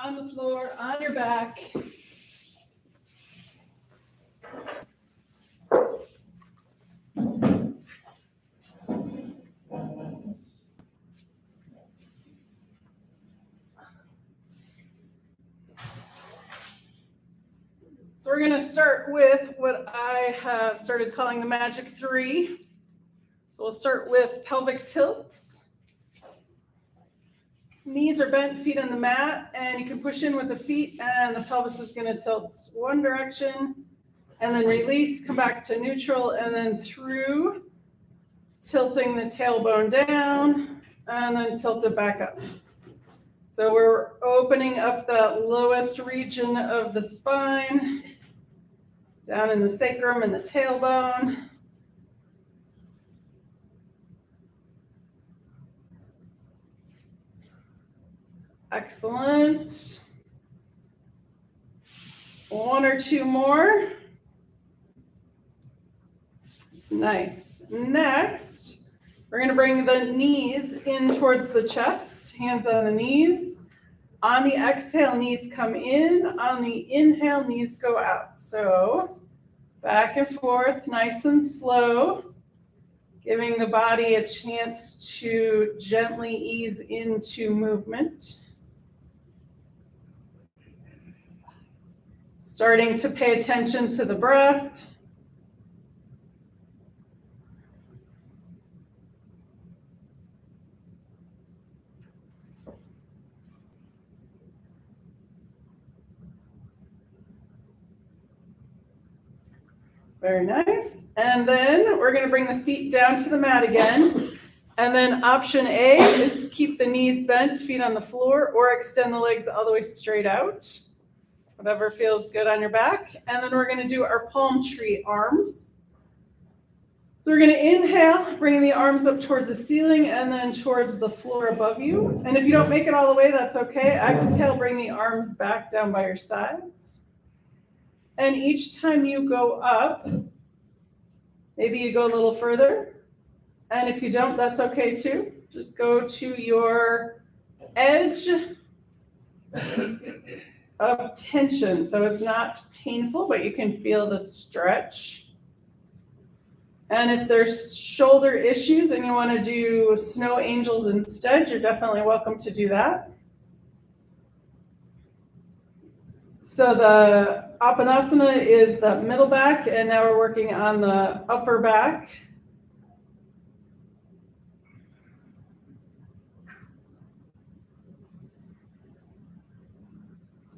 on the floor, on your back. So we're going to start with what I have started calling the magic 3. So we'll start with pelvic tilts. Knees are bent, feet on the mat, and you can push in with the feet, and the pelvis is going to tilt one direction, and then release, come back to neutral, and then through, tilting the tailbone down, and then tilt it back up. So we're opening up that lowest region of the spine, down in the sacrum and the tailbone. Excellent. One or two more. Nice. Next, we're going to bring the knees in towards the chest, hands on the knees. On the exhale, knees come in. On the inhale, knees go out. So back and forth, nice and slow, giving the body a chance to gently ease into movement. Starting to pay attention to the breath. Very nice. And then we're going to bring the feet down to the mat again. And then option A is keep the knees bent, feet on the floor, or extend the legs all the way straight out. Whatever feels good on your back. And then we're going to do our palm tree arms. So we're going to inhale, bringing the arms up towards the ceiling and then towards the floor above you. And if you don't make it all the way, that's okay. Exhale, bring the arms back down by your sides. And each time you go up, maybe you go a little further. And if you don't, that's okay too. Just go to your edge of tension. So it's not painful, but you can feel the stretch. And if there's shoulder issues and you want to do snow angels instead, you're definitely welcome to do that. So the Apanasana is the middle back, and now we're working on the upper back.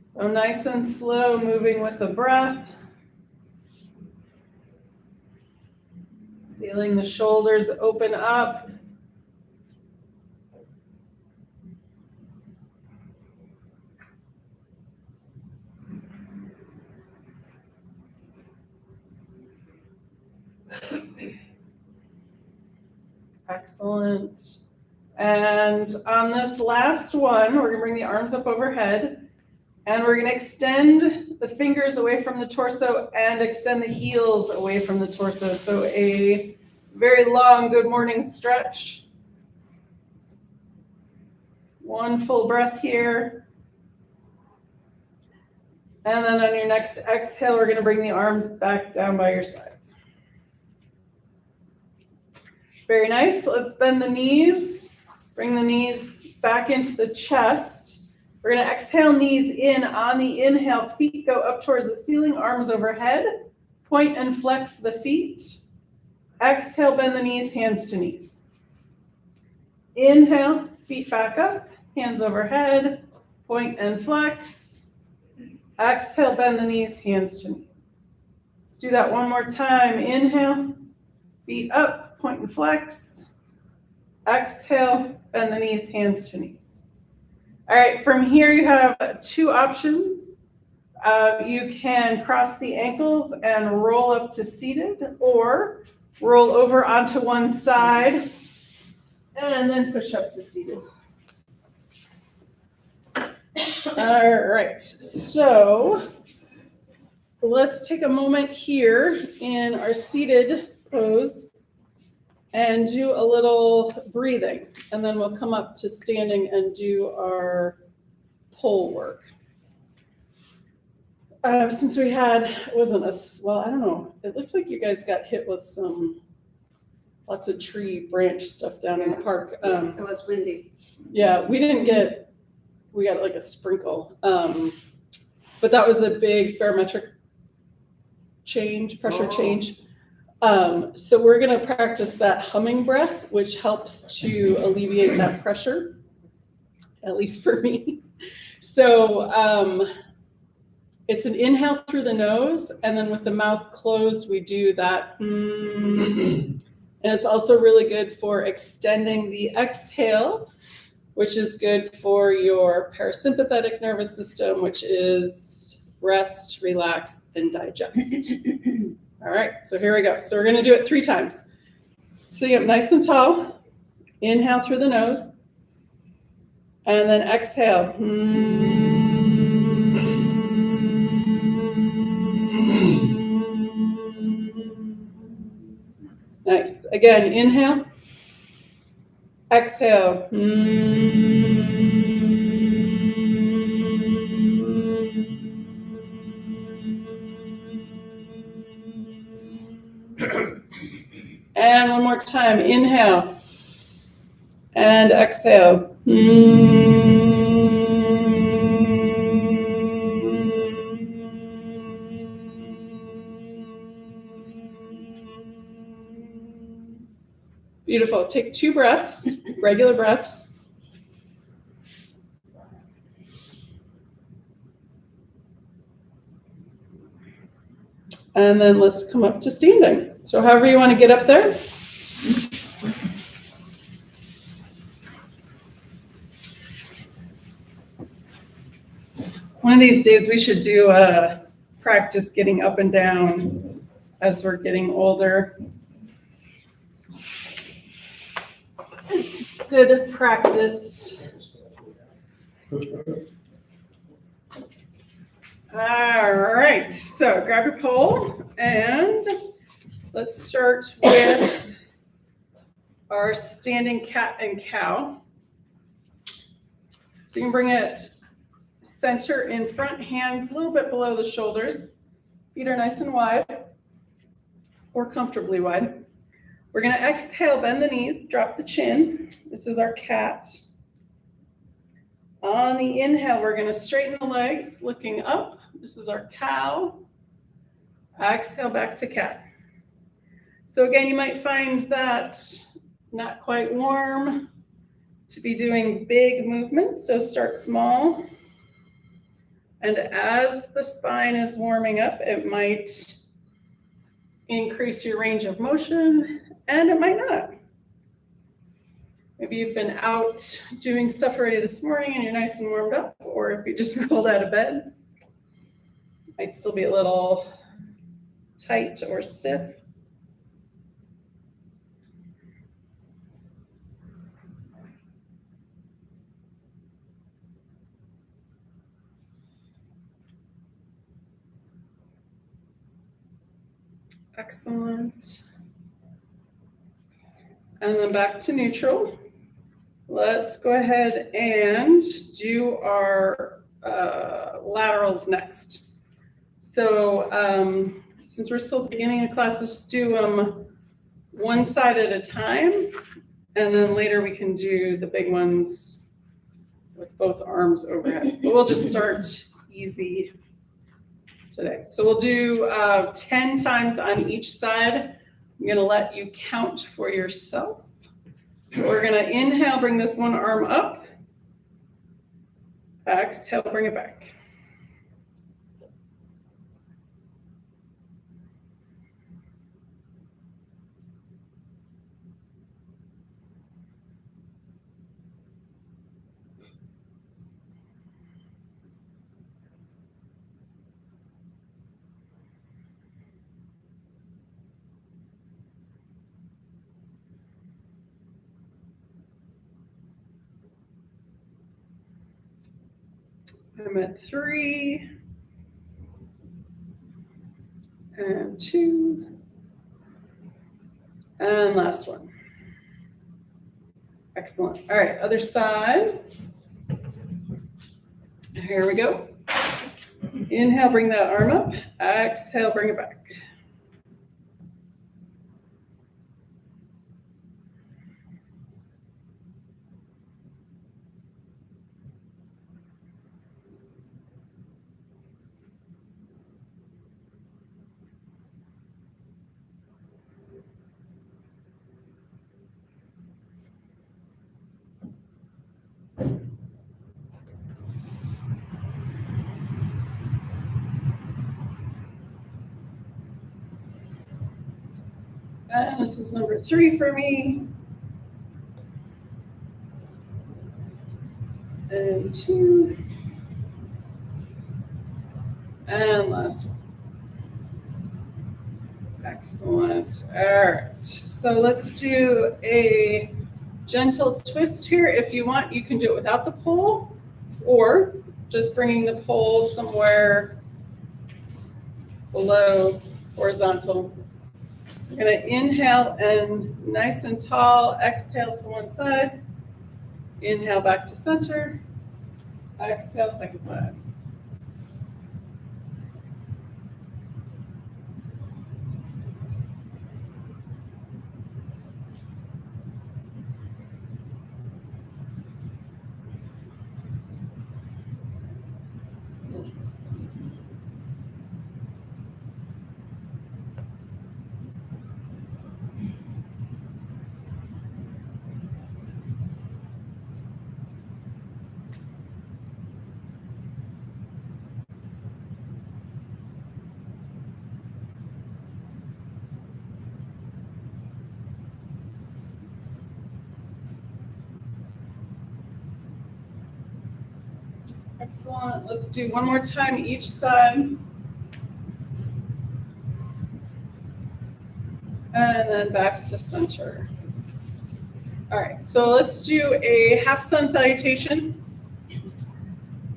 So nice and slow, moving with the breath. Feeling the shoulders open up. Excellent. And on this last one, we're going to bring the arms up overhead, and we're going to extend the fingers away from the torso and extend the heels away from the torso. So a very long good morning stretch. One full breath here. And then on your next exhale, we're going to bring the arms back down by your sides. Very nice. Let's bend the knees. Bring the knees back into the chest. We're going to exhale, knees in. On the inhale, feet go up towards the ceiling, arms overhead. Point and flex the feet. Exhale, bend the knees, hands to knees. Inhale, feet back up, hands overhead. Point and flex. Exhale, bend the knees, hands to knees. Let's do that one more time. Inhale, feet up, point and flex. Exhale, bend the knees, hands to knees. All right, from here you have two options. You can cross the ankles and roll up to seated, or roll over onto one side and then push up to seated. All right, so let's take a moment here in our seated pose and do a little breathing, and then we'll come up to standing and do our pole work. Since we had, it wasn't well, I don't know. It looks like you guys got hit with lots of tree branch stuff down in the park. It was windy. Yeah, we got like a sprinkle. But that was a big barometric pressure change. So we're gonna practice that humming breath, which helps to alleviate that pressure, at least for me. So it's an inhale through the nose, and then with the mouth closed, we do that. And it's also really good for extending the exhale, which is good for your parasympathetic nervous system, which is rest, relax, and digest. All right, so here we go. So we're gonna do it 3 times. Sitting up nice and tall, inhale through the nose, and then exhale. Nice. Again, inhale, exhale. And one more time, inhale and exhale. Beautiful. Take 2 breaths, regular breaths. And then let's come up to standing. So however you want to get up there. One of these days we should do a practice getting up and down as we're getting older. It's good practice. All right, so grab your pole and let's start with our standing cat and cow. So you can bring it center in front, hands a little bit below the shoulders. Feet are nice and wide or comfortably wide. We're gonna exhale, bend the knees, drop the chin. This is our cat. On the inhale, we're gonna straighten the legs, looking up. This is our cow. Exhale, back to cat. So again, you might find that not quite warm to be doing big movements, so start small. And as the spine is warming up, it might increase your range of motion, and it might not. Maybe you've been out doing stuff already this morning and you're nice and warmed up, or if you just rolled out of bed, might still be a little tight or stiff. Excellent. And then back to neutral. Let's go ahead and do our laterals next. So since we're still beginning of class, let's do them one side at a time. And then later we can do the big ones with both arms overhead. But we'll just start easy today. So we'll do 10 times on each side. I'm gonna let you count for yourself. We're gonna inhale, bring this one arm up. Exhale, bring it back. I'm at 3 and 2 and last one. Excellent. All right, other side. Here we go. Inhale, bring that arm up. Exhale, bring it back. And this is number 3 for me. And 2. And last one. Excellent. All right. So let's do a gentle twist here. If you want, you can do it without the pole, or just bringing the pole somewhere below horizontal. We're going to inhale and nice and tall, exhale to one side. Inhale back to center. Exhale, second side. Excellent. Let's do one more time each side. And then back to center. All right, so let's do a half sun salutation.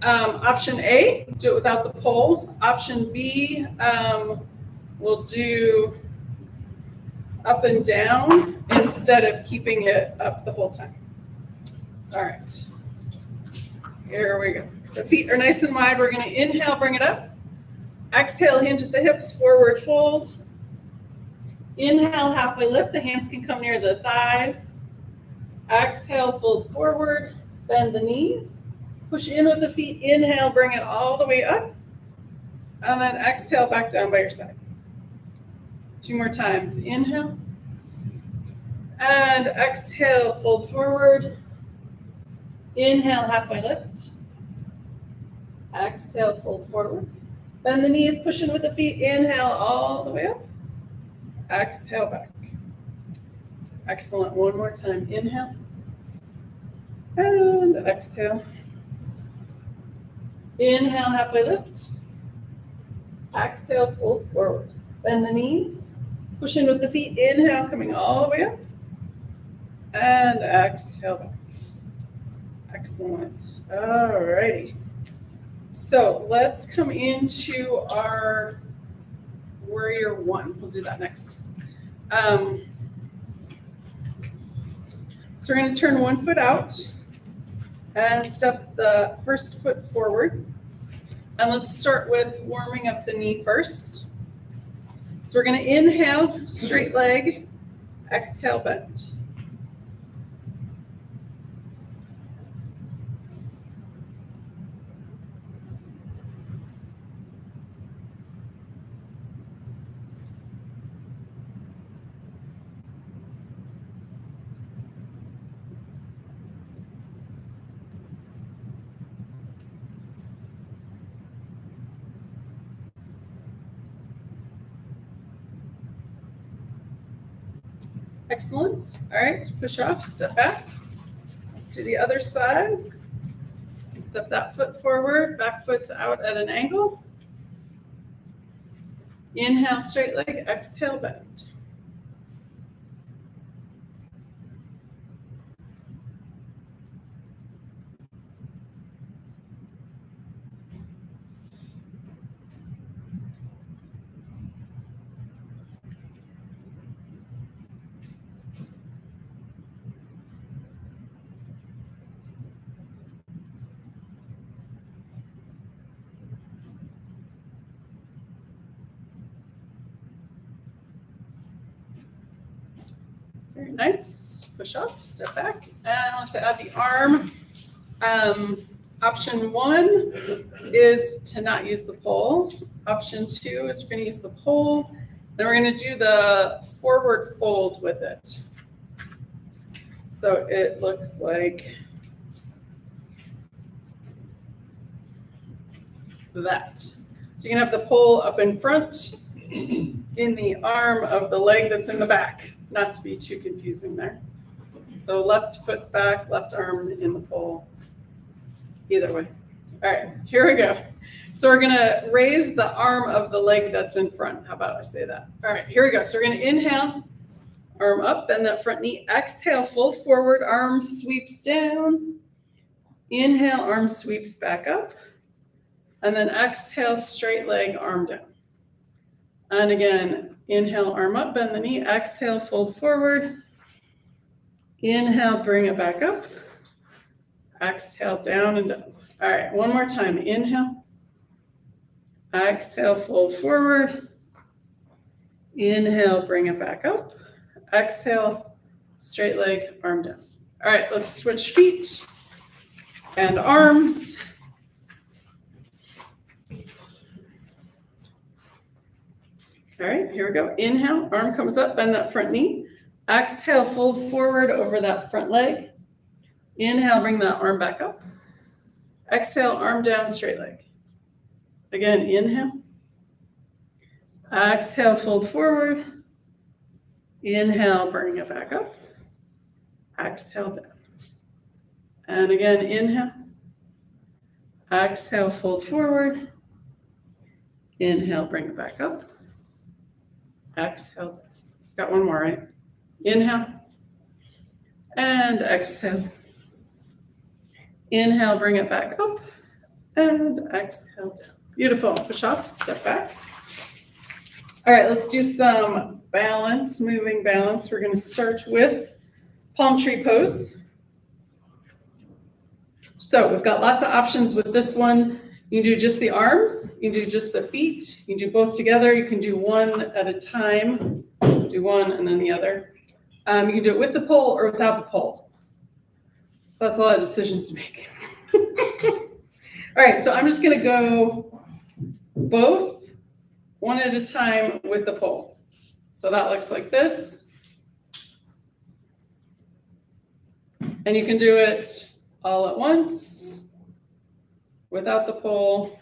Option A, do it without the pole. Option B, we'll do up and down instead of keeping it up the whole time. All right, here we go. So feet are nice and wide. We're gonna inhale, bring it up. Exhale, hinge at the hips, forward fold. Inhale, halfway lift. The hands can come near the thighs. Exhale, fold forward, bend the knees. Push in with the feet. Inhale, bring it all the way up. And then exhale, back down by your side. 2 more times. Inhale. And exhale, fold forward. Inhale, halfway lift. Exhale, fold forward. Bend the knees, push in with the feet. Inhale, all the way up. Exhale, back. Excellent. One more time. Inhale. And exhale. Inhale, halfway lift. Exhale, fold forward. Bend the knees. Push in with the feet. Inhale, coming all the way up. And exhale back. Excellent. All righty. So let's come into our warrior 1. We'll do that next. So we're going to turn one foot out and step the first foot forward. And let's start with warming up the knee first. So we're going to inhale, straight leg, exhale, bend. Excellent. All right, push off, step back. Let's do the other side. Step that foot forward, back foot's out at an angle. Inhale, straight leg, exhale, bend. nice. Push up, step back, and let's add the arm. Option 1 is to not use the pole. Option 2 is we're going to use the pole. Then we're going to do the forward fold with it. So it looks like that. So you can have the pole up in front in the arm of the leg that's in the back, not to be too confusing there. So left foot's back, left arm in the pole, either way. All right, here we go. So we're gonna raise the arm of the leg that's in front. How about I say that? All right, here we go. So we're gonna inhale, arm up, bend that front knee. Exhale, fold forward, arm sweeps down. Inhale, arm sweeps back up. And then exhale, straight leg, arm down. And again, inhale, arm up, bend the knee. Exhale, fold forward. Inhale, bring it back up. Exhale, down and down. All right, one more time. Inhale. Exhale, fold forward. Inhale, bring it back up. Exhale, straight leg, arm down. All right, let's switch feet and arms. All right, here we go. Inhale, arm comes up, bend that front knee. Exhale, fold forward over that front leg. Inhale, bring that arm back up. Exhale, arm down, straight leg. Again, inhale. Exhale, fold forward. Inhale, bring it back up. Exhale, down. And again, inhale. Exhale, fold forward. Inhale, bring it back up. Exhale, down. Got one more, right? Inhale. And exhale. Inhale, bring it back up. And exhale, down. Beautiful. Push off, step back. All right, let's do some balance, moving balance. We're going to start with palm tree pose. So we've got lots of options with this one. You can do just the arms, you can do just the feet, you can do both together, you can do one at a time, do one and then the other. You can do it with the pole or without the pole. So that's a lot of decisions to make. All right, so I'm just going to go both one at a time with the pole. So that looks like this. And you can do it all at once without the pole,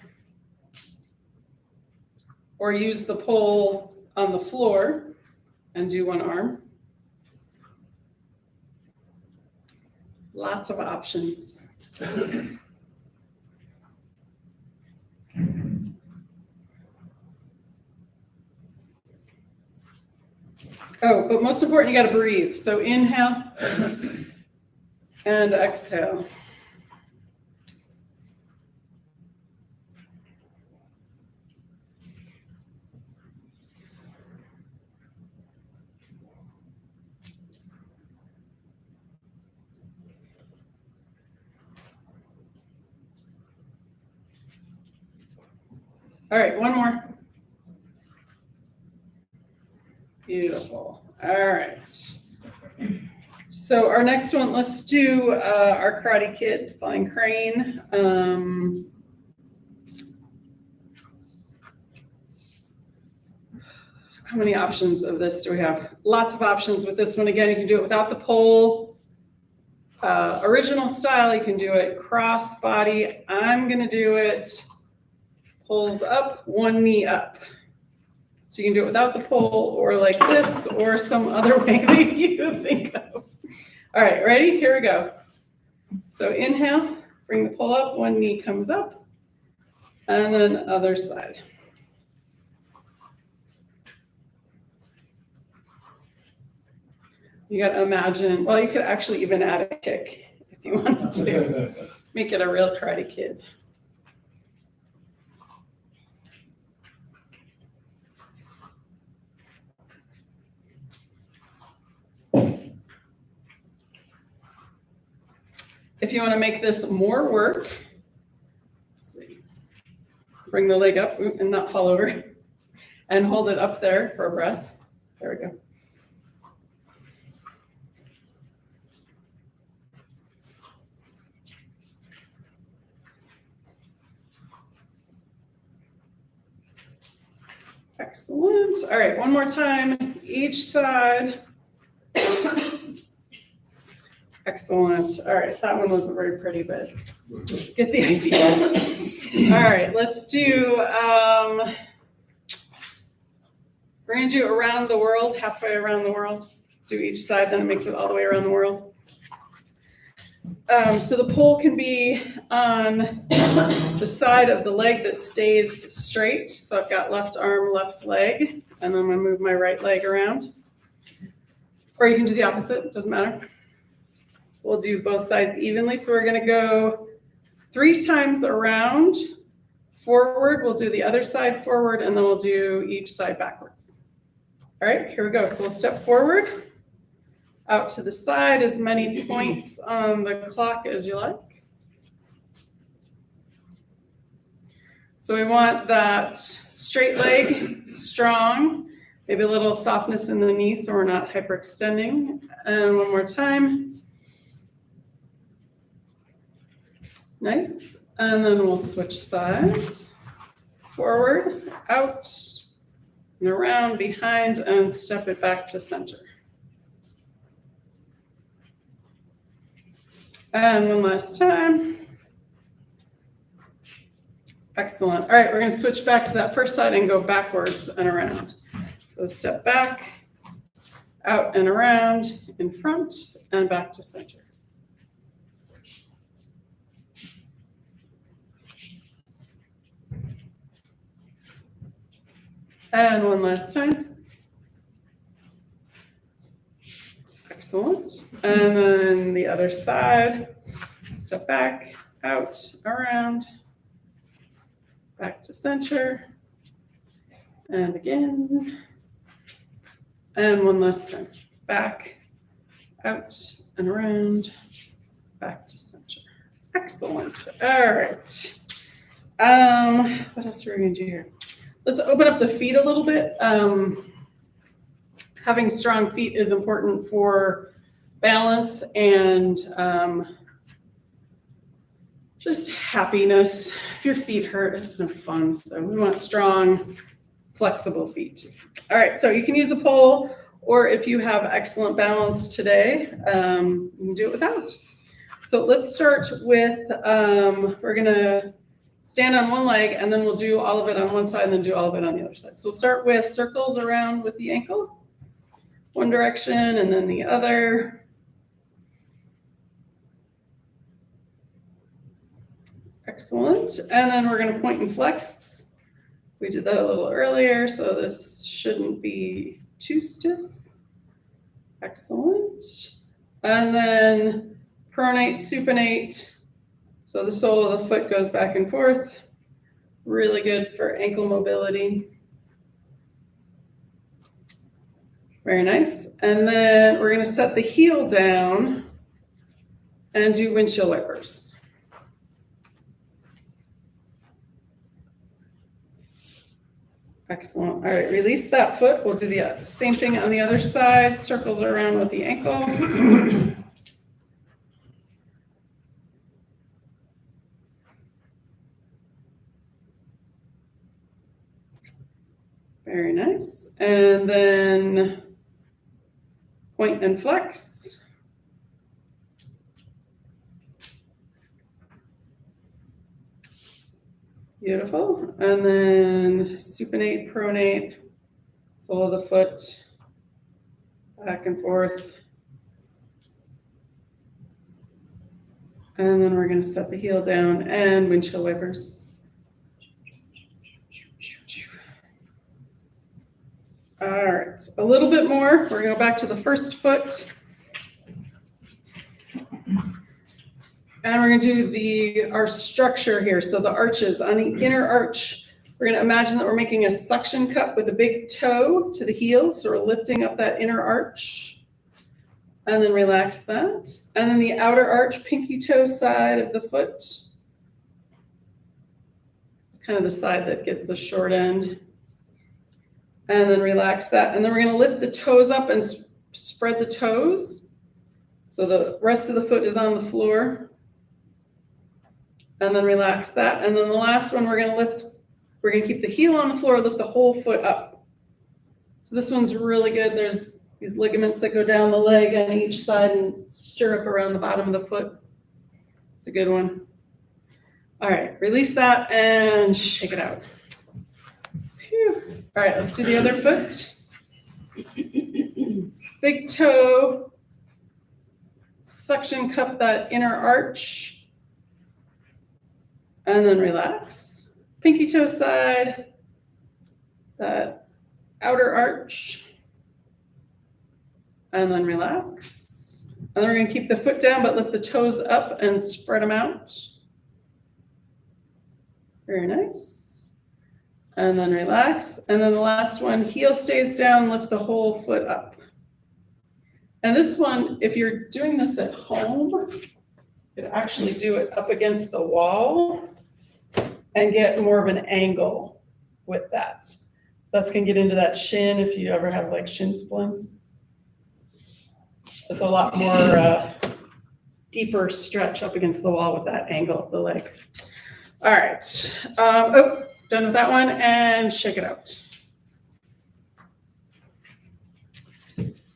or use the pole on the floor and do one arm. Lots of options. Oh, but most important, you got to breathe. So inhale and exhale. All right, one more. Beautiful. All right. So our next one, let's do our Karate Kid, Flying Crane. How many options of this do we have? Lots of options with this one. Again, you can do it without the pole. Original style, you can do it cross body. I'm going to do it pulls up, one knee up. So you can do it without the pole or like this or some other way that you think of. All right, ready? Here we go. So inhale, bring the pole up, one knee comes up, and then other side. You got to imagine, well, you could actually even add a kick if you wanted to make it a real Karate Kid. If you want to make this more work, let's see, bring the leg up and not fall over and hold it up there for a breath. There we go. Excellent. All right, one more time, each side. Excellent. All right, that one wasn't very pretty, but get the idea. All right, let's do, we're gonna do around the world, halfway around the world. Do each side, then it makes it all the way around the world. So the pole can be on the side of the leg that stays straight. So I've got left arm, left leg, and then I'm gonna move my right leg around. Or you can do the opposite, doesn't matter. We'll do both sides evenly. So we're gonna go 3 times around, forward. We'll do the other side forward, and then we'll do each side backwards. All right, here we go. So we'll step forward, out to the side, as many points on the clock as you like. So we want that straight leg strong, maybe a little softness in the knee so we're not hyperextending. And one more time. Nice. And then we'll switch sides. Forward, out, and around, behind, and step it back to center. And one last time. Excellent. All right, we're going to switch back to that first side and go backwards and around. So step back, out and around, in front, and back to center. And one last time. Excellent. And then the other side. Step back, out, around, back to center. And again. And one last time. Back, out, and around, back to center. Excellent. All right. What else are we going to do here? Let's open up the feet a little bit. Having strong feet is important for balance and just happiness. If your feet hurt, it's no fun. So we want strong, flexible feet. All right, so you can use the pole, or if you have excellent balance today, you can do it without. So let's start with, we're gonna stand on one leg, and then we'll do all of it on one side and then do all of it on the other side. So we'll start with circles around with the ankle. One direction and then the other. Excellent. And then we're going to point and flex. We did that a little earlier, so this shouldn't be too stiff. Excellent. And then pronate, supinate. So the sole of the foot goes back and forth. Really good for ankle mobility. Very nice. And then we're going to set the heel down and do windshield wipers. Excellent. All right, release that foot. We'll do the same thing on the other side. Circles around with the ankle. Very nice. And then point and flex. Beautiful. And then supinate, pronate, sole of the foot, back and forth. And then we're going to set the heel down and windshield wipers. All right, a little bit more. We're going to go back to the first foot. And we're going to do our structure here. So the arches on the inner arch, we're going to imagine that we're making a suction cup with a big toe to the heel. So we're lifting up that inner arch. And then relax that. And then the outer arch, pinky toe side of the foot. It's kind of the side that gets the short end. And then relax that. And then we're going to lift the toes up and spread the toes. So the rest of the foot is on the floor. And then relax that. And then the last one we're going to lift, we're going to keep the heel on the floor, lift the whole foot up. So this one's really good. There's these ligaments that go down the leg on each side and stirrup around the bottom of the foot. It's a good one. All right, release that and shake it out. Phew. All right, let's do the other foot. Big toe, suction cup that inner arch, and then relax. Pinky toe side, that outer arch, and then relax. And then we're going to keep the foot down, but lift the toes up and spread them out. Very nice. And then relax. And then the last one, heel stays down, lift the whole foot up. And this one, if you're doing this at home, you could actually do it up against the wall and get more of an angle with that. So that's going to get into that shin if you ever have like shin splints. It's a lot more deeper stretch up against the wall with that angle of the leg. All right. Done with that one, and shake it out.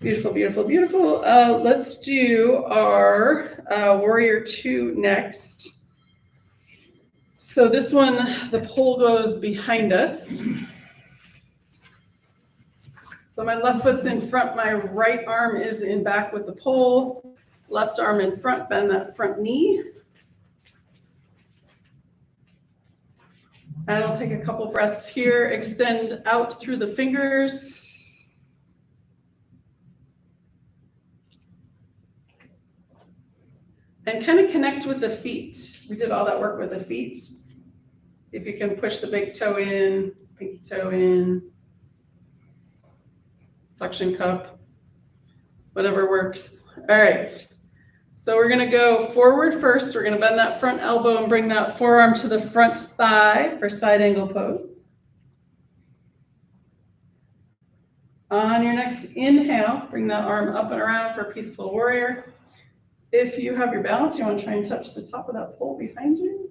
Beautiful, beautiful, beautiful. Let's do our Warrior 2 next. So this one, the pole goes behind us. So my left foot's in front, my right arm is in back with the pole, left arm in front, bend that front knee. And I'll take a couple breaths here, extend out through the fingers. And kind of connect with the feet. We did all that work with the feet. See if you can push the big toe in, pinky toe in, suction cup, whatever works. All right. So we're going to go forward first. We're going to bend that front elbow and bring that forearm to the front thigh for side angle pose. On your next inhale, bring that arm up and around for peaceful warrior. If you have your balance, you want to try and touch the top of that pole behind you,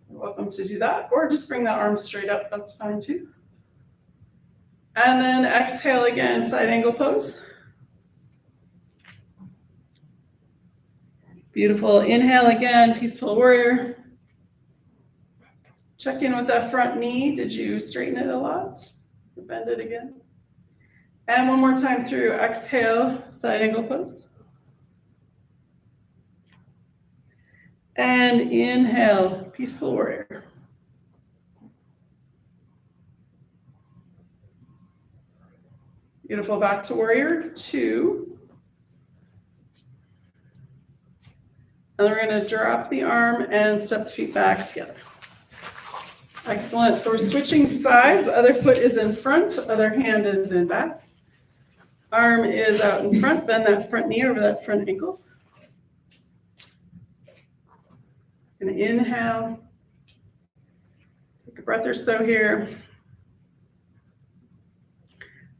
you're welcome to do that, or just bring that arm straight up. That's fine too. And then exhale again, side angle pose. Beautiful. Inhale again, peaceful warrior. Check in with that front knee. Did you straighten it a lot? Bend it again. And one more time through. Exhale, side angle pose. And inhale, peaceful warrior. Beautiful. Back to Warrior 2. And we're going to drop the arm and step the feet back together. Excellent. So we're switching sides. Other foot is in front, other hand is in back. Arm is out in front. Bend that front knee over that front ankle. Going to inhale. Take a breath or so here.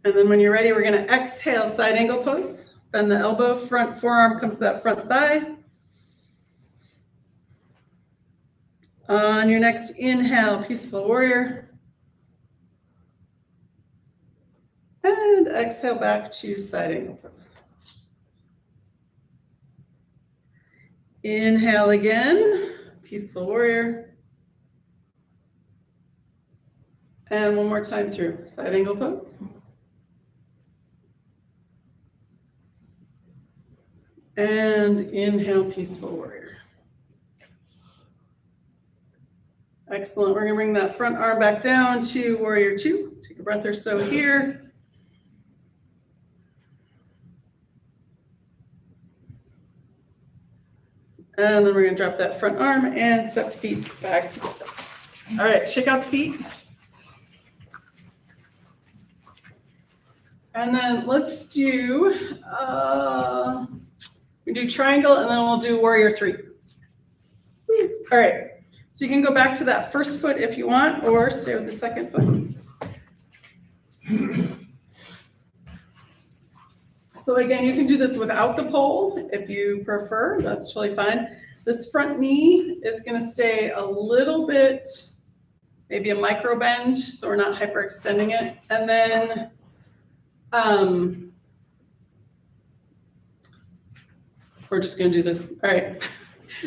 And then when you're ready, we're going to exhale, side angle pose. Bend the elbow, front forearm comes to that front thigh. On your next inhale, peaceful warrior. And exhale back to side angle pose. Inhale again, peaceful warrior. And one more time through, side angle pose. And inhale, peaceful warrior. Excellent. We're going to bring that front arm back down to Warrior 2. Take a breath or so here. And then we're going to drop that front arm and step the feet back together. All right, shake out the feet. And then let's do, we do triangle and then we'll do Warrior 3. All right. So you can go back to that first foot if you want, or stay with the second foot. So again, you can do this without the pole if you prefer. That's totally fine. This front knee is going to stay a little bit, maybe a micro bend, so we're not hyperextending it. And then We're just gonna do this. All right.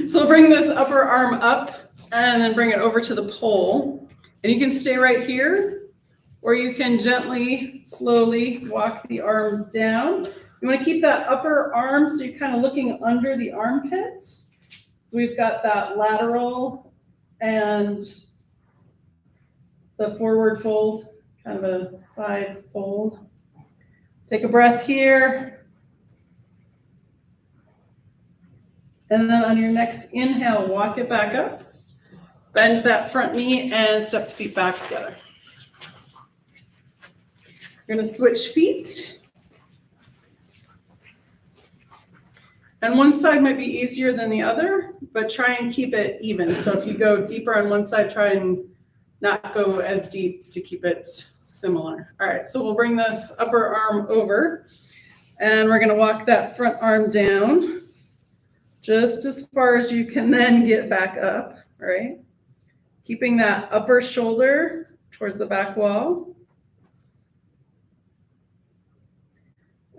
So we'll bring this upper arm up and then bring it over to the pole. And you can stay right here, or you can gently, slowly walk the arms down. You want to keep that upper arm so you're kind of looking under the armpit. So we've got that lateral and the forward fold, kind of a side fold. Take a breath here. And then on your next inhale, walk it back up. Bend that front knee and step the feet back together. We're going to switch feet. And one side might be easier than the other, but try and keep it even. So if you go deeper on one side, try and not go as deep to keep it similar. All right, so we'll bring this upper arm over, and we're going to walk that front arm down just as far as you can then get back up, all right? Keeping that upper shoulder towards the back wall.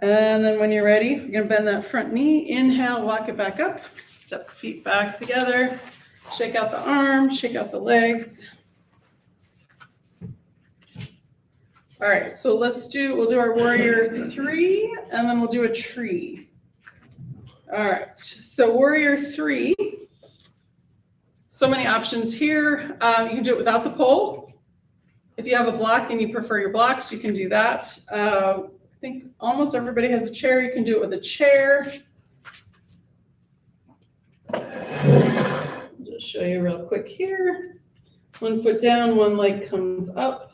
And then when you're ready, you're gonna bend that front knee, inhale, walk it back up, step the feet back together, shake out the arms, shake out the legs. All right, so we'll do our warrior 3, and then we'll do a tree. All right, so warrior 3, so many options here. You can do it without the pole. If you have a block and you prefer your blocks, you can do that. I think almost everybody has a chair. You can do it with a chair. I'll just show you real quick here. One foot down, one leg comes up.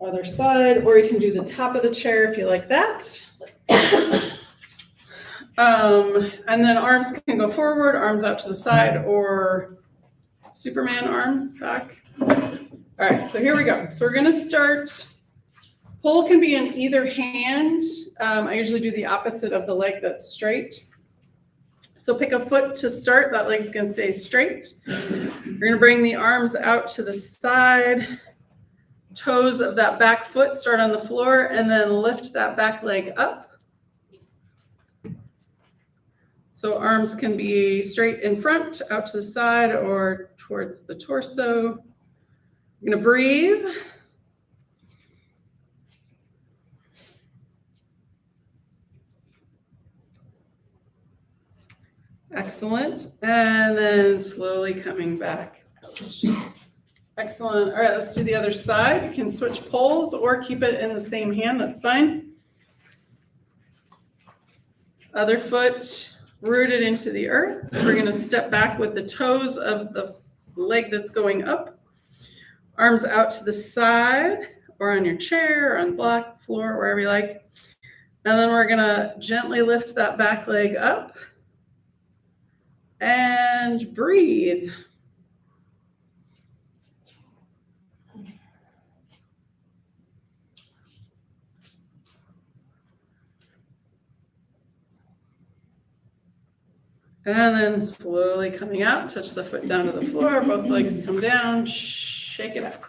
Other side, or you can do the top of the chair if you like that. And then arms can go forward, arms out to the side, or Superman arms back. All right, so here we go. So we're gonna start. Pole can be in either hand. I usually do the opposite of the leg that's straight. So pick a foot to start. That leg's gonna stay straight. You're gonna bring the arms out to the side. Toes of that back foot start on the floor, and then lift that back leg up. So arms can be straight in front, out to the side, or towards the torso. You're gonna breathe. Excellent. And then slowly coming back. Excellent. All right, let's do the other side. You can switch poles or keep it in the same hand. That's fine. Other foot rooted into the earth. We're going to step back with the toes of the leg that's going up. Arms out to the side or on your chair, or on the block, floor, wherever you like. And then we're going to gently lift that back leg up and breathe. And then slowly coming out, touch the foot down to the floor, both legs come down, shake it out.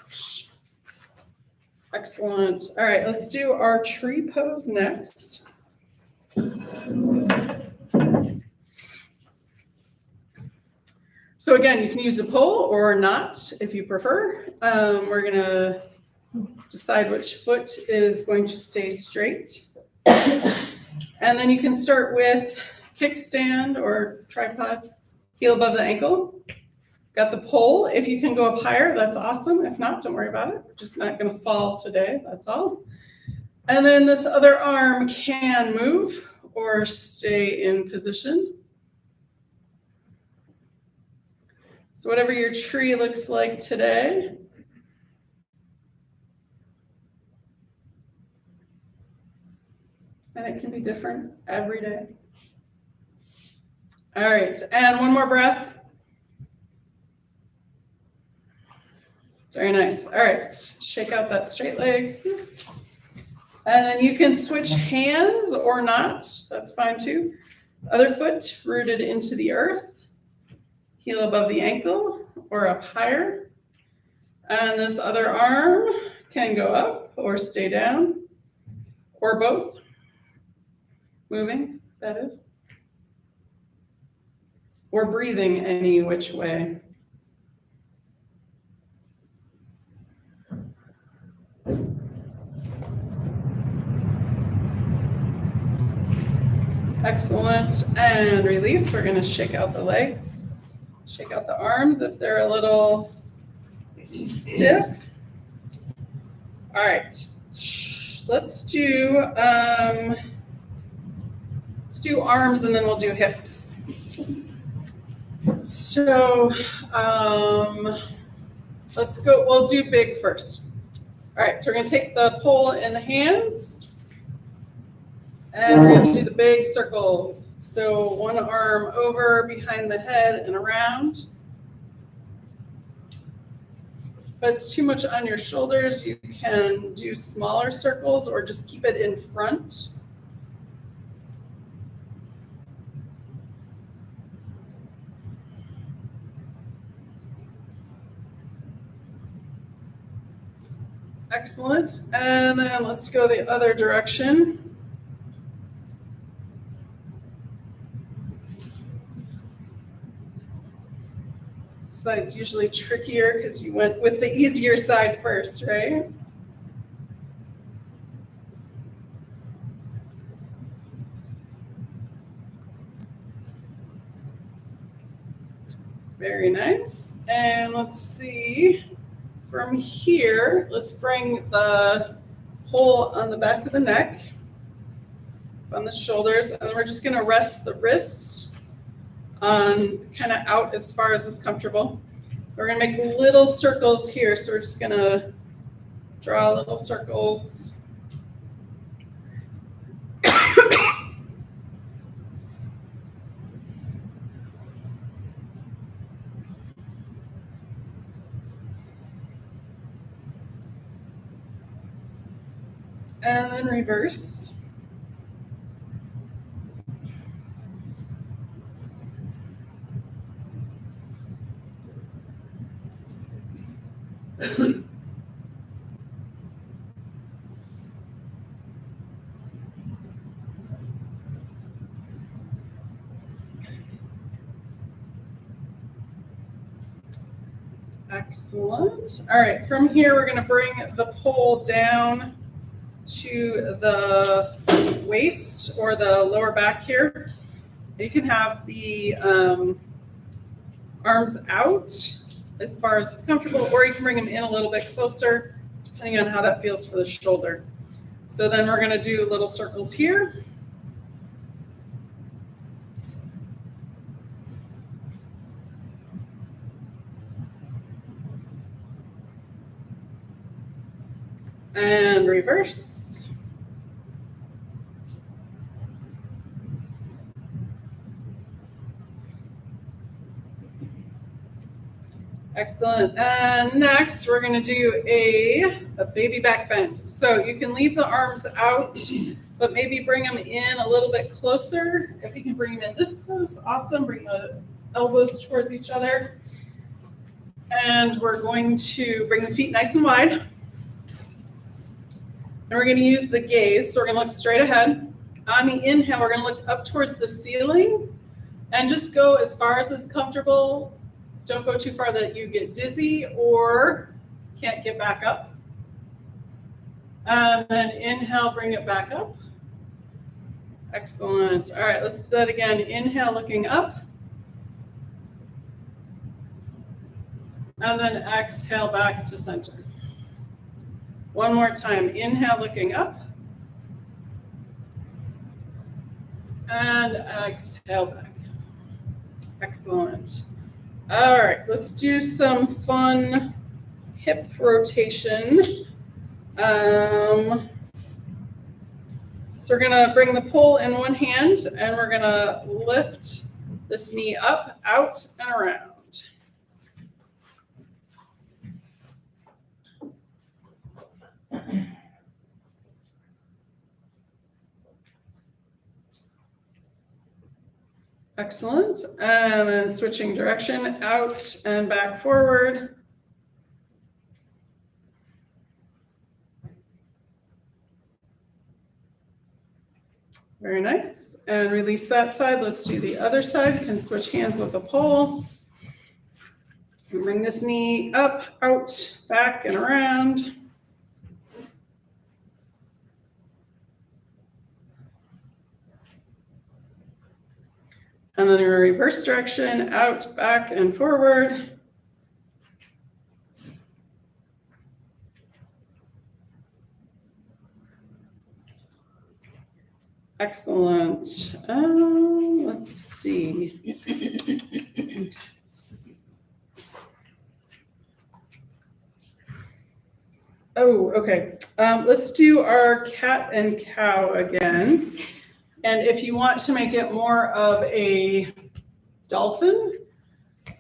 Excellent. All right, let's do our tree pose next. So again, you can use a pole or not if you prefer. We're gonna decide which foot is going to stay straight. And then you can start with kickstand or tripod, heel above the ankle. Got the pole. If you can go up higher, that's awesome. If not, don't worry about it. We're just not going to fall today. That's all. And then this other arm can move or stay in position. So whatever your tree looks like today. And it can be different every day. All right, and one more breath. Very nice. All right, shake out that straight leg. And then you can switch hands or not. That's fine too. Other foot rooted into the earth. Heel above the ankle or up higher. And this other arm can go up or stay down, or both. Moving, that is. Or breathing any which way. Excellent, and release. We're gonna shake out the legs, shake out the arms if they're a little stiff. All right, let's do arms and then we'll do hips. So let's go, we'll do big first. All right, so we're gonna take the pole in the hands and we're gonna do the big circles. So one arm over behind the head and around. If it's too much on your shoulders, you can do smaller circles or just keep it in front. Excellent, and then let's go the other direction. Side's usually trickier because you went with the easier side first, right? Very nice, and let's see. From here, let's bring the pole on the back of the neck, on the shoulders, and then we're just gonna rest the wrists on kind of out as far as is comfortable. We're gonna make little circles here, so we're just gonna draw little circles. And then reverse. Excellent. All right, from here, we're gonna bring the pole down to the waist or the lower back here. You can have the arms out as far as it's comfortable, or you can bring them in a little bit closer, depending on how that feels for the shoulder. So then we're gonna do little circles here. And reverse. Excellent. And next, we're going to do a baby back bend. So you can leave the arms out, but maybe bring them in a little bit closer. If you can bring them in this close, awesome. Bring the elbows towards each other. And we're going to bring the feet nice and wide. And we're going to use the gaze. So we're going to look straight ahead. On the inhale, we're going to look up towards the ceiling and just go as far as is comfortable. Don't go too far that you get dizzy or can't get back up. And then inhale, bring it back up. Excellent. All right, let's do that again. Inhale, looking up. And then exhale back to center. One more time. Inhale, looking up. And exhale back. Excellent. All right, let's do some fun hip rotation. So we're gonna bring the pole in one hand and we're gonna lift this knee up, out, and around. Excellent. And then switching direction, out and back forward. Very nice. And release that side. Let's do the other side. You can switch hands with the pole. And bring this knee up, out, back, and around. And then in a reverse direction, out, back, and forward. Excellent. Let's see. Oh, okay. Let's do our cat and cow again. And if you want to make it more of a dolphin,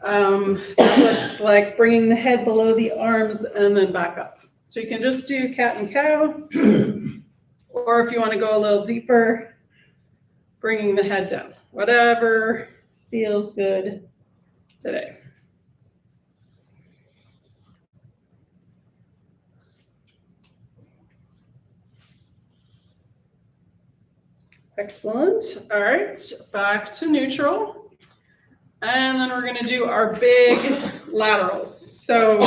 it looks like bringing the head below the arms and then back up. So you can just do cat and cow, or if you want to go a little deeper, bringing the head down. Whatever feels good today. Excellent. All right, back to neutral. And then we're going to do our big laterals. So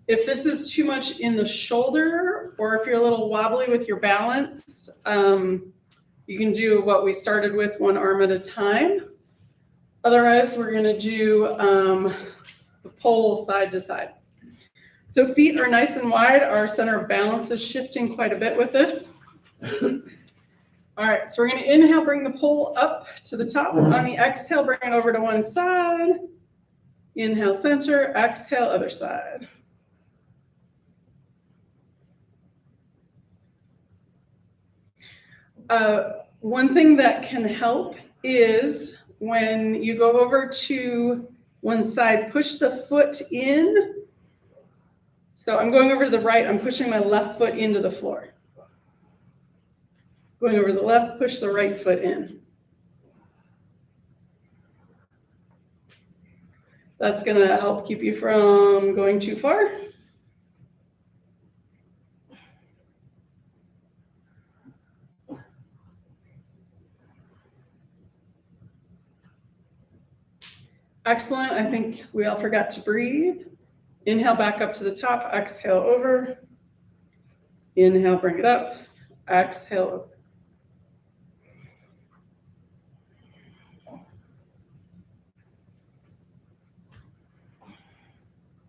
if this is too much in the shoulder, or if you're a little wobbly with your balance, you can do what we started with, one arm at a time. Otherwise, we're going to do the pole side to side. So feet are nice and wide. Our center of balance is shifting quite a bit with this. All right, so we're going to inhale, bring the pole up to the top. On the exhale, bring it over to one side. Inhale, center. Exhale, other side. One thing that can help is when you go over to one side, push the foot in. So I'm going over to the right. I'm pushing my left foot into the floor. Going over the left, push the right foot in. That's going to help keep you from going too far. Excellent. I think we all forgot to breathe. Inhale back up to the top. Exhale over. Inhale, bring it up. Exhale over.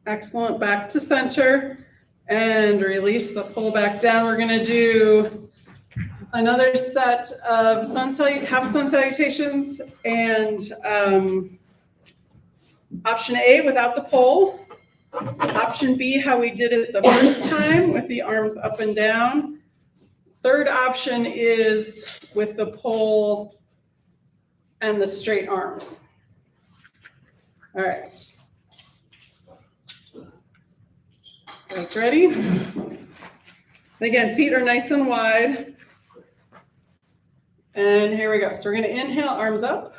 Excellent. Back to center and release the pole back down. We're going to do another set of half sun salutations and option A without the pole. Option B, how we did it the first time with the arms up and down. Third option is with the pole and the straight arms. All right. Guys ready? And again, feet are nice and wide. And here we go. So we're going to inhale, arms up.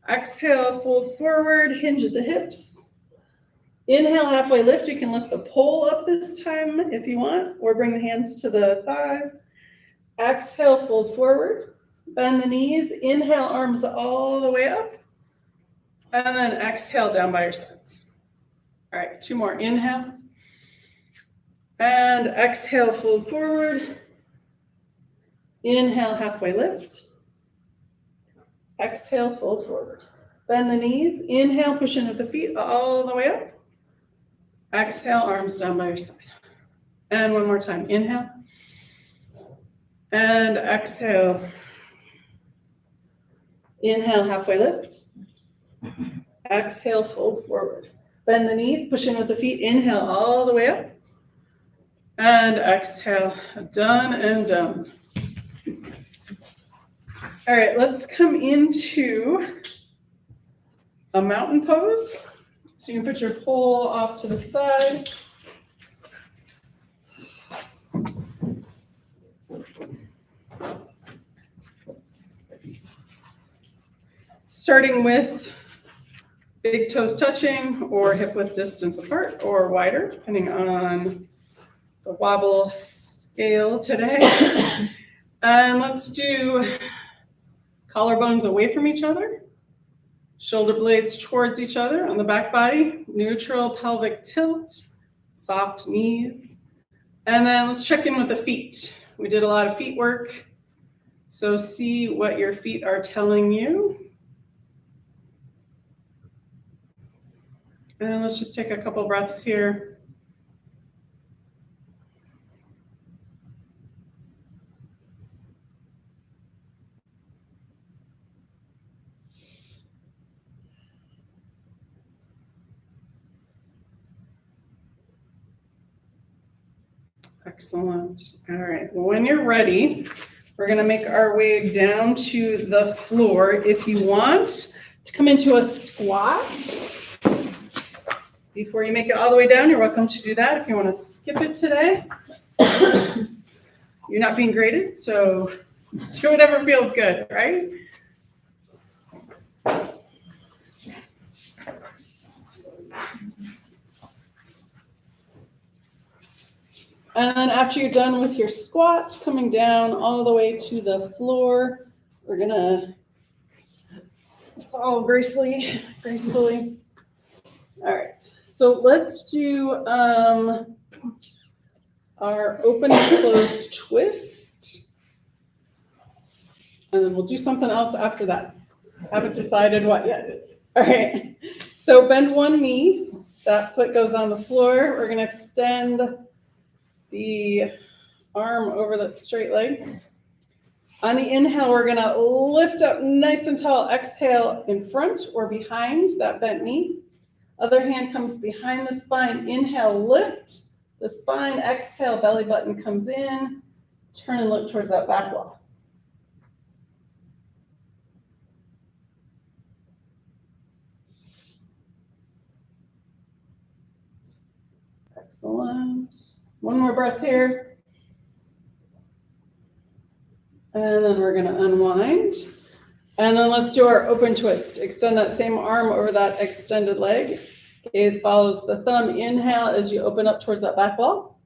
Exhale, fold forward, hinge at the hips. Inhale, halfway lift. You can lift the pole up this time if you want, or bring the hands to the thighs. Exhale, fold forward. Bend the knees. Inhale, arms all the way up. And then exhale, down by your sides. All right, two more. Inhale. And exhale, fold forward. Inhale, halfway lift. Exhale, fold forward. Bend the knees. Inhale, push into the feet all the way up. Exhale, arms down by your side. And one more time. Inhale. And exhale. Inhale, halfway lift. Exhale, fold forward. Bend the knees, push in with the feet. Inhale, all the way up. And exhale, done and done. All right, let's come into a mountain pose. So you can put your pole off to the side. Starting with big toes touching or hip width distance apart or wider, depending on the wobble scale today. And let's do collarbones away from each other. Shoulder blades towards each other on the back body. Neutral pelvic tilt. Soft knees. And then let's check in with the feet. We did a lot of feet work. So see what your feet are telling you. And let's just take a couple breaths here. Excellent. All right. Well, when you're ready, we're going to make our way down to the floor. If you want to come into a squat, before you make it all the way down, you're welcome to do that. If you want to skip it today, you're not being graded, so do whatever feels good, right? And then after you're done with your squat, coming down all the way to the floor, we're gonna fall gracefully. All right, so let's do our open and close twist. And then we'll do something else after that. Haven't decided what yet. All right, so bend one knee, that foot goes on the floor. We're gonna extend the arm over that straight leg. On the inhale, we're gonna lift up nice and tall. Exhale in front or behind that bent knee. Other hand comes behind the spine. Inhale, lift the spine. Exhale, belly button comes in. Turn and look towards that back wall. Excellent. One more breath here. And then we're gonna unwind. And then let's do our open twist. Extend that same arm over that extended leg. Gaze follows the thumb. Inhale as you open up towards that back wall.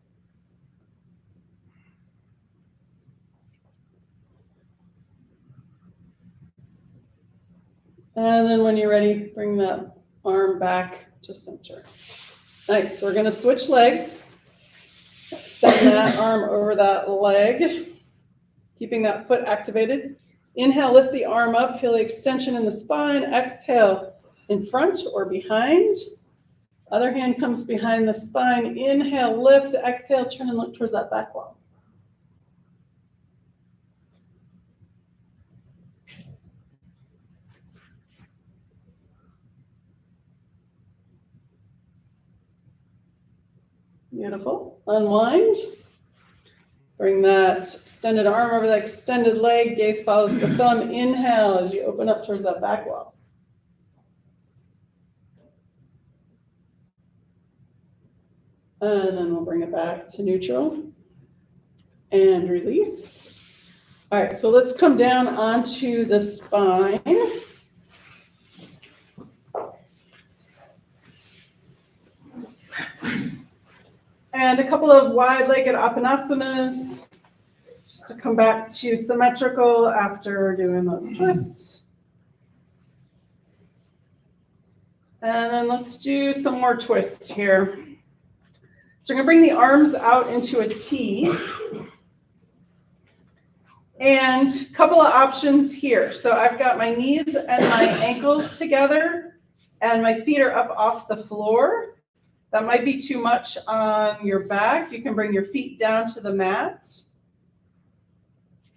And then when you're ready, bring that arm back to center. Nice, we're gonna switch legs. Extend that arm over that leg, keeping that foot activated. Inhale, lift the arm up, feel the extension in the spine. Exhale, in front or behind. Other hand comes behind the spine. Inhale, lift, exhale, turn and look towards that back wall. Beautiful. Unwind. Bring that extended arm over the extended leg. Gaze follows the thumb. Inhale as you open up towards that back wall. And then we'll bring it back to neutral and release. All right, so let's come down onto the spine. And a couple of wide-legged Apanasanas, just to come back to symmetrical after doing those twists. And then let's do some more twists here. So we're gonna bring the arms out into a T. And a couple of options here. So I've got my knees and my ankles together, and my feet are up off the floor. That might be too much on your back. You can bring your feet down to the mat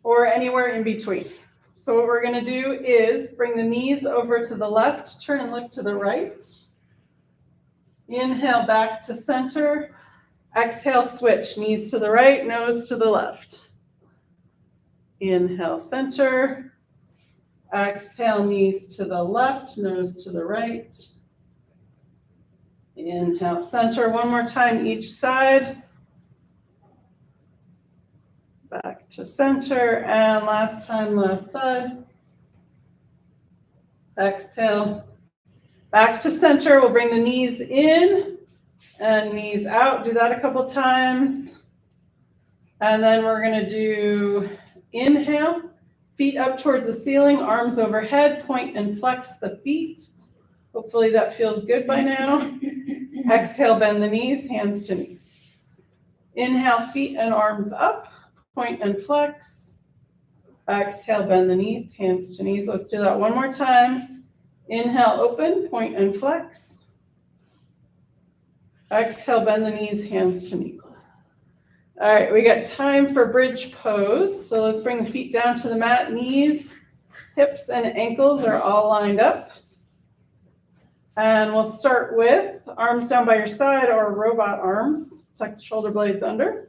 or anywhere in between. So what we're gonna do is bring the knees over to the left, turn and look to the right. Inhale back to center. Exhale, switch, knees to the right, nose to the left. Inhale, center. Exhale, knees to the left, nose to the right. Inhale, center. One more time each side. Back to center. And last time, last side. Exhale. Back to center. We'll bring the knees in and knees out. Do that a couple times. And then we're going to do Inhale, feet up towards the ceiling, arms overhead, point and flex the feet. Hopefully that feels good by now. Exhale, bend the knees, hands to knees. Inhale, feet and arms up, point and flex. Exhale, bend the knees, hands to knees. Let's do that one more time. Inhale, open, point and flex. Exhale, bend the knees, hands to knees. All right, we got time for bridge pose. So let's bring the feet down to the mat. Knees, hips, and ankles are all lined up. And we'll start with arms down by your side or robot arms. Tuck the shoulder blades under.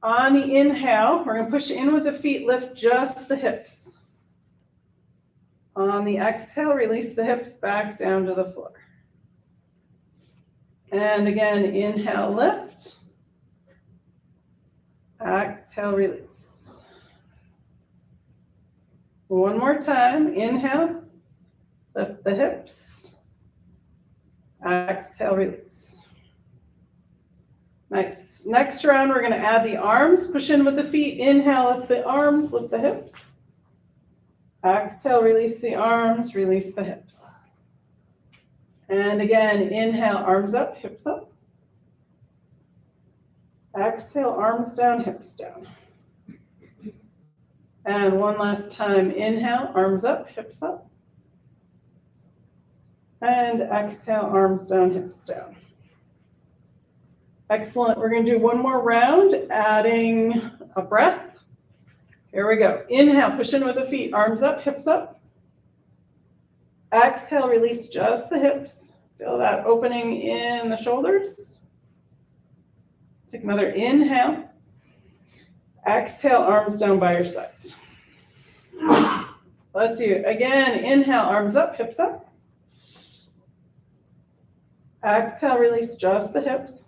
On the inhale, we're going to push in with the feet, lift just the hips. On the exhale, release the hips back down to the floor. And again, inhale, lift. Exhale, release. One more time. Inhale, lift the hips. Exhale, release. Nice. Next round, we're going to add the arms. Push in with the feet. Inhale, lift the arms, lift the hips. Exhale, release the arms, release the hips. And again, inhale, arms up, hips up. Exhale, arms down, hips down. And one last time. Inhale, arms up, hips up. And exhale, arms down, hips down. Excellent. We're going to do one more round, adding a breath. Here we go. Inhale, push in with the feet, arms up, hips up. Exhale, release just the hips. Feel that opening in the shoulders. Take another inhale. Exhale, arms down by your sides. Bless you. Again, inhale, arms up, hips up. Exhale, release just the hips.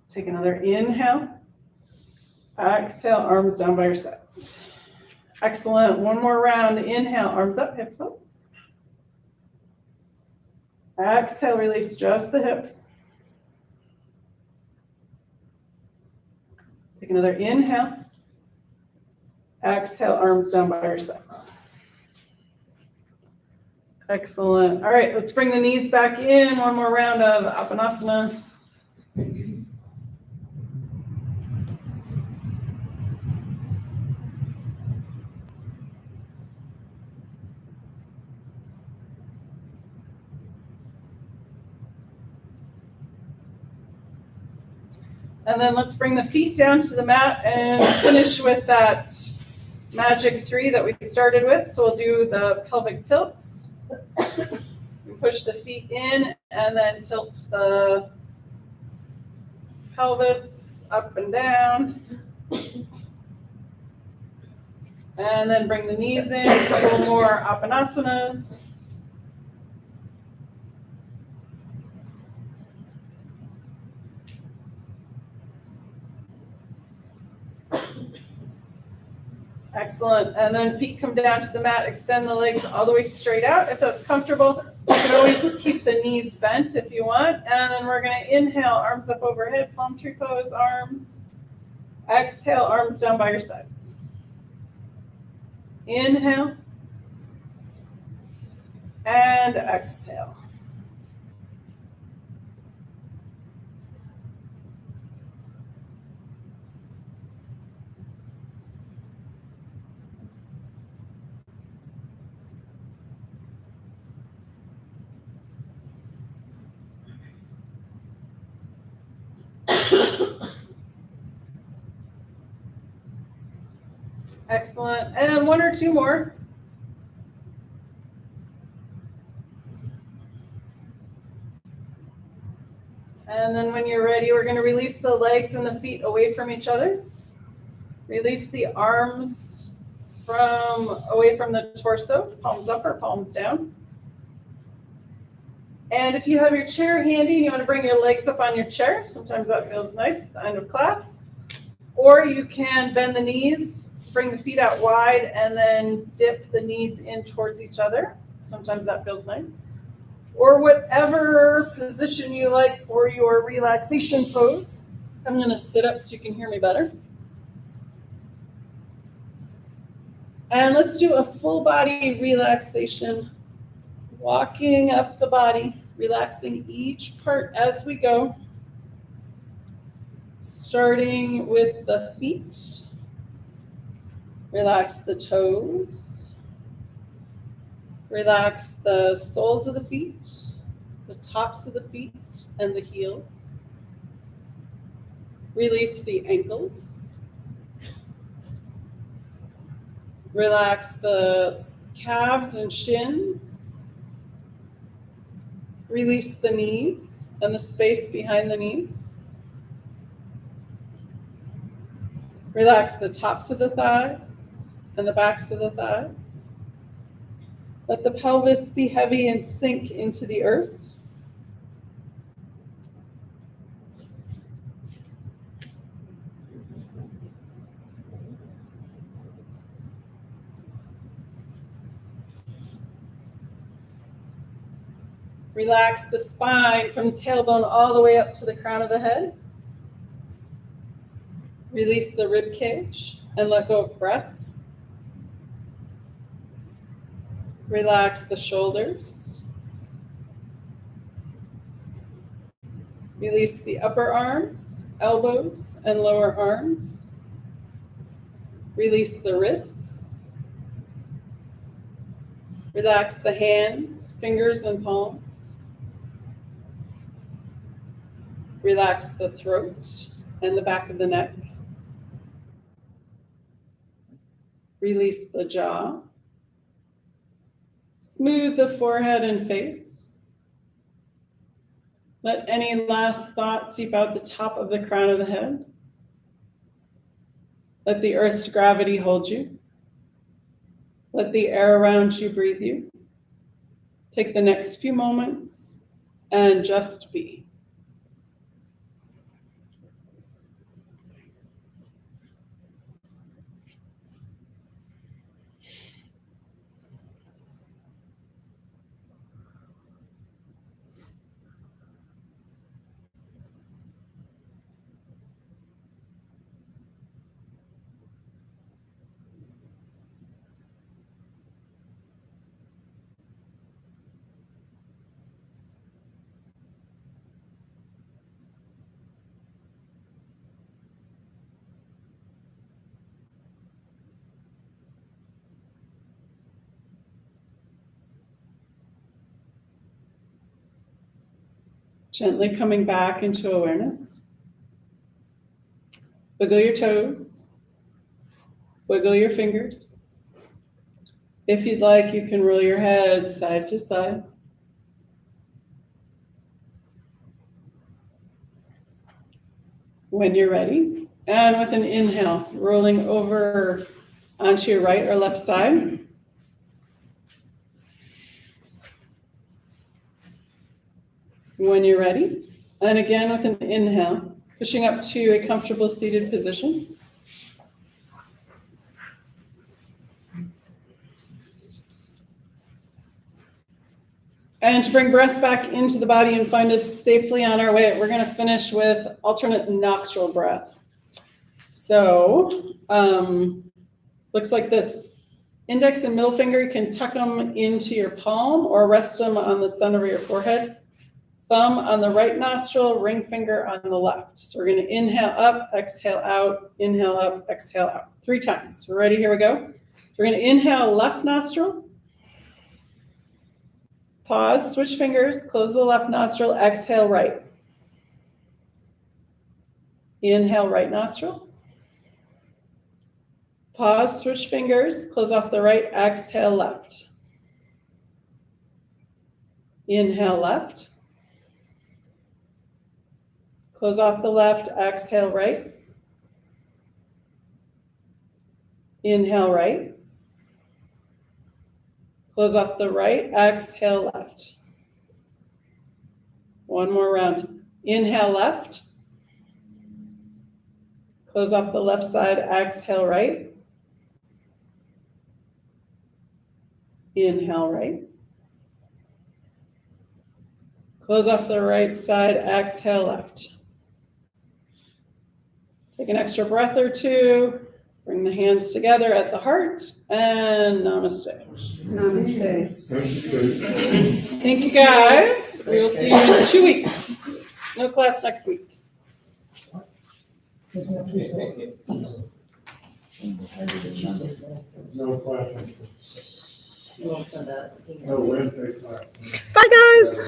Take another inhale. Exhale, arms down by your sides. Excellent. One more round. Inhale, arms up, hips up. Exhale, release just the hips. Take another inhale. Exhale, arms down by your sides. Excellent. All right, let's bring the knees back in. One more round of Apanasana. And then let's bring the feet down to the mat and finish with that magic 3 that we started with. So we'll do the pelvic tilts. We push the feet in and then tilt the pelvis up and down. And then bring the knees in, a couple more Apanasanas. Excellent. And then feet come down to the mat, extend the legs all the way straight out if that's comfortable. You can always keep the knees bent if you want. And then we're going to inhale, arms up overhead, palm tree pose, arms. Exhale, arms down by your sides. Inhale. And exhale. Excellent. And one or two more. And then when you're ready, we're going to release the legs and the feet away from each other. Release the arms away from the torso, palms up or palms down. And if you have your chair handy and you want to bring your legs up on your chair, sometimes that feels nice at the end of class. Or you can bend the knees, bring the feet out wide, and then dip the knees in towards each other. Sometimes that feels nice. Or whatever position you like for your relaxation pose. I'm going to sit up so you can hear me better. And let's do a full body relaxation. Walking up the body, relaxing each part as we go. Starting with the feet. Relax the toes. Relax the soles of the feet, the tops of the feet, and the heels. Release the ankles. Relax the calves and shins. Release the knees and the space behind the knees. Relax the tops of the thighs and the backs of the thighs. Let the pelvis be heavy and sink into the earth. Relax the spine from the tailbone all the way up to the crown of the head. Release the rib cage and let go of breath. Relax the shoulders. Release the upper arms, elbows, and lower arms. Release the wrists. Relax the hands, fingers, and palms. Relax the throat and the back of the neck. Release the jaw. Smooth the forehead and face. Let any last thought seep out the top of the crown of the head. Let the earth's gravity hold you. Let the air around you breathe you. Take the next few moments and just be. Gently coming back into awareness. Wiggle your toes. Wiggle your fingers. If you'd like, you can roll your head side to side. When you're ready, and with an inhale, rolling over onto your right or left side. When you're ready, and again with an inhale, pushing up to a comfortable seated position. And to bring breath back into the body and find us safely on our way, we're going to finish with alternate nostril breath. So, looks like this. Index and middle finger, you can tuck them into your palm or rest them on the center of your forehead. Thumb on the right nostril, ring finger on the left. So we're going to inhale up, exhale out, inhale up, exhale out. 3 times. We're ready? Here we go. We're going to inhale left nostril. Pause, switch fingers, close the left nostril, exhale right. Inhale right nostril. Pause, switch fingers, close off the right, exhale left. Inhale left. Close off the left, exhale right. Inhale right. Close off the right, exhale left. One more round. Inhale left. Close off the left side, exhale right. Inhale right. Close off the right side, exhale left. an extra breath or two. Bring the hands together at the heart and namaste. Namaste. Thank you guys. We will see you in 2 weeks. No class next week. No question. We'll send out. No Wednesday class. Bye, guys.